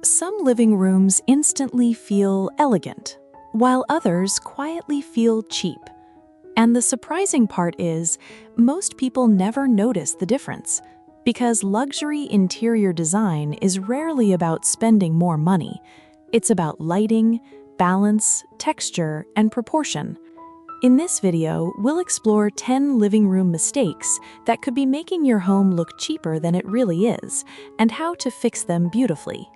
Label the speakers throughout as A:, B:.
A: Some living rooms instantly feel elegant, while others quietly feel cheap. And the surprising part is, most people never notice the difference, because luxury interior design is rarely about spending more money. It's about lighting, balance, texture, and proportion. In this video, we'll explore 10 living room mistakes that could be making your home look cheaper than it really is, and how to fix them beautifully.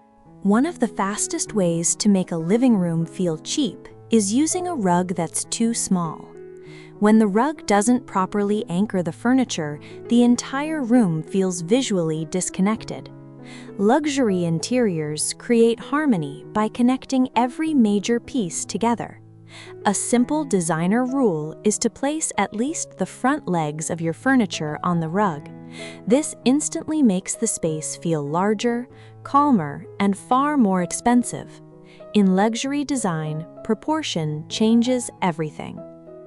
A: One of the fastest ways to make a living room feel cheap is using a rug that's too small. When the rug doesn't properly anchor the furniture, the entire room feels visually disconnected. Luxury interiors create harmony by connecting every major piece together. A simple designer rule is to place at least the front legs of your furniture on the rug. This instantly makes the space feel larger, calmer, and far more expensive. In luxury design, proportion changes everything.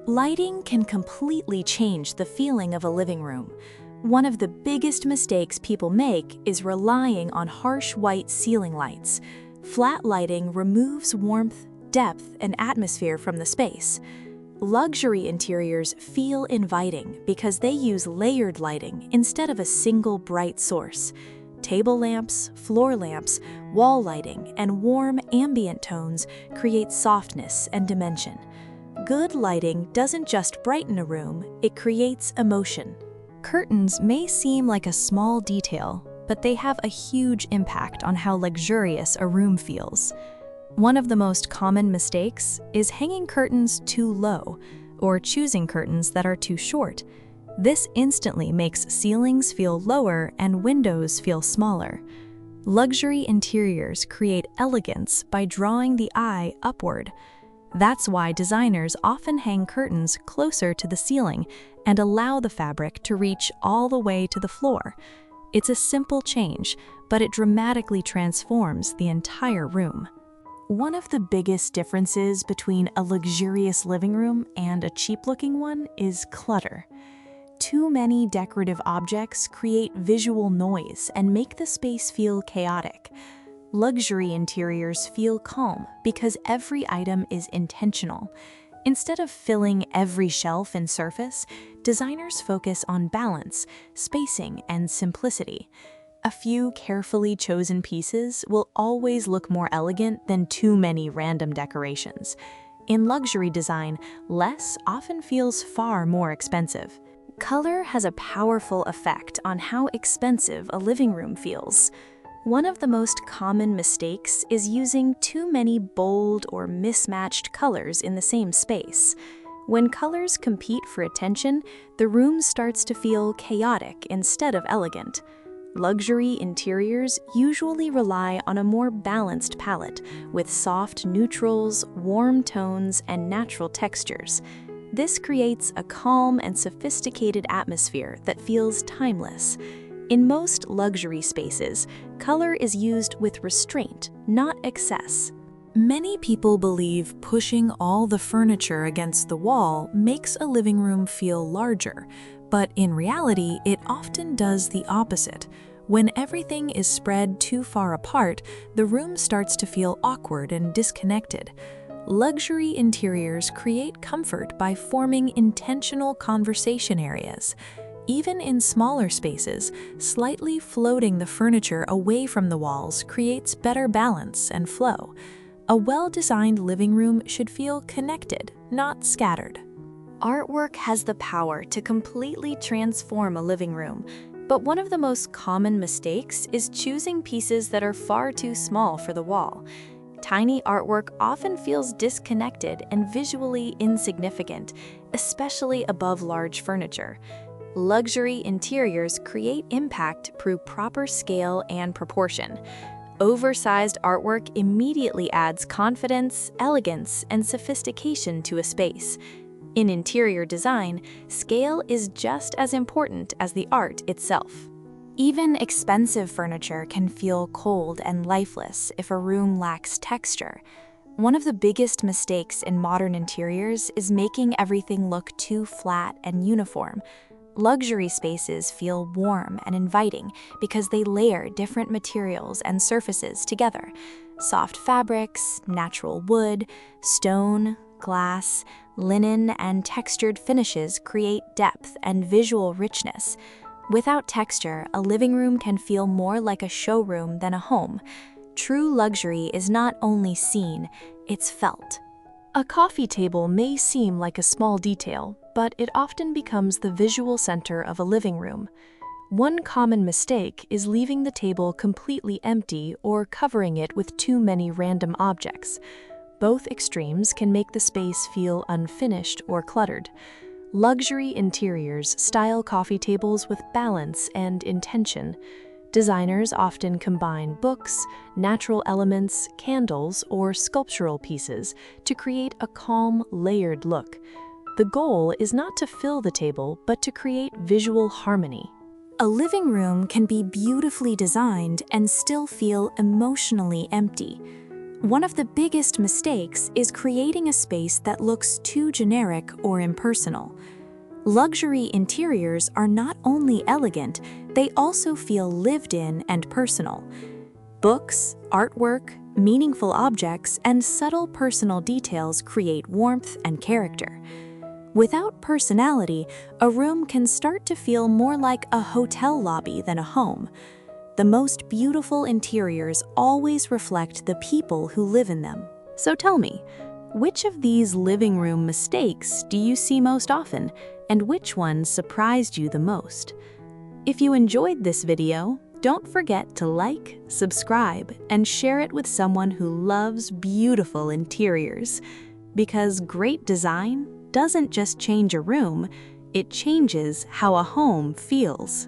A: Lighting can completely change the feeling of a living room. One of the biggest mistakes people make is relying on harsh white ceiling lights. Flat lighting removes warmth, depth, and atmosphere from the space. Luxury interiors feel inviting because they use layered lighting instead of a single bright source. Table lamps, floor lamps, wall lighting, and warm ambient tones create softness and dimension. Good lighting doesn't just brighten a room, it creates emotion. Curtains may seem like a small detail, but they have a huge impact on how luxurious a room feels. One of the most common mistakes is hanging curtains too low or choosing curtains that are too short. This instantly makes ceilings feel lower and windows feel smaller. Luxury interiors create elegance by drawing the eye upward. That's why designers often hang curtains closer to the ceiling and allow the fabric to reach all the way to the floor. It's a simple change, but it dramatically transforms the entire room. One of the biggest differences between a luxurious living room and a cheap-looking one is clutter. Too many decorative objects create visual noise and make the space feel chaotic. Luxury interiors feel calm because every item is intentional. Instead of filling every shelf and surface, designers focus on balance, spacing, and simplicity. A few carefully chosen pieces will always look more elegant than too many random decorations. In luxury design, less often feels far more expensive. Color has a powerful effect on how expensive a living room feels. One of the most common mistakes is using too many bold or mismatched colors in the same space. When colors compete for attention, the room starts to feel chaotic instead of elegant. Luxury interiors usually rely on a more balanced palette, with soft neutrals, warm tones, and natural textures. This creates a calm and sophisticated atmosphere that feels timeless. In most luxury spaces, color is used with restraint, not excess. Many people believe pushing all the furniture against the wall makes a living room feel larger, but in reality, it often does the opposite. When everything is spread too far apart, the room starts to feel awkward and disconnected. Luxury interiors create comfort by forming intentional conversation areas. Even in smaller spaces, slightly floating the furniture away from the walls creates better balance and flow. A well-designed living room should feel connected, not scattered. Artwork has the power to completely transform a living room, but one of the most common mistakes is choosing pieces that are far too small for the wall. Tiny artwork often feels disconnected and visually insignificant, especially above large furniture. Luxury interiors create impact through proper scale and proportion. Oversized artwork immediately adds confidence, elegance, and sophistication to a space. In interior design, scale is just as important as the art itself. Even expensive furniture can feel cold and lifeless if a room lacks texture. One of the biggest mistakes in modern interiors is making everything look too flat and uniform.
B: Luxury spaces feel warm and inviting because they layer different materials and surfaces together. Soft fabrics, natural wood, stone, glass, linen, and textured finishes create depth and visual richness. Without texture, a living room can feel more like a showroom than a home. True luxury is not only seen, it's felt.
A: A coffee table may seem like a small detail, but it often becomes the visual center of a living room. One common mistake is leaving the table completely empty or covering it with too many random objects. Both extremes can make the space feel unfinished or cluttered. Luxury interiors style coffee tables with balance and intention. Designers often combine books, natural elements, candles, or sculptural pieces to create a calm, layered look. The goal is not to fill the table, but to create visual harmony.
B: A living room can be beautifully designed and still feel emotionally empty. One of the biggest mistakes is creating a space that looks too generic or impersonal. Luxury interiors are not only elegant, they also feel lived in and personal. Books, artwork, meaningful objects, and subtle personal details create warmth and character. Without personality, a room can start to feel more like a hotel lobby than a home. The most beautiful interiors always reflect the people who live in them. So tell me, which of these living room mistakes do you see most often, and which one surprised you the most? If you enjoyed this video, don't forget to like, subscribe, and share it with someone who loves beautiful interiors. Because great design doesn't just change a room, it changes how a home feels.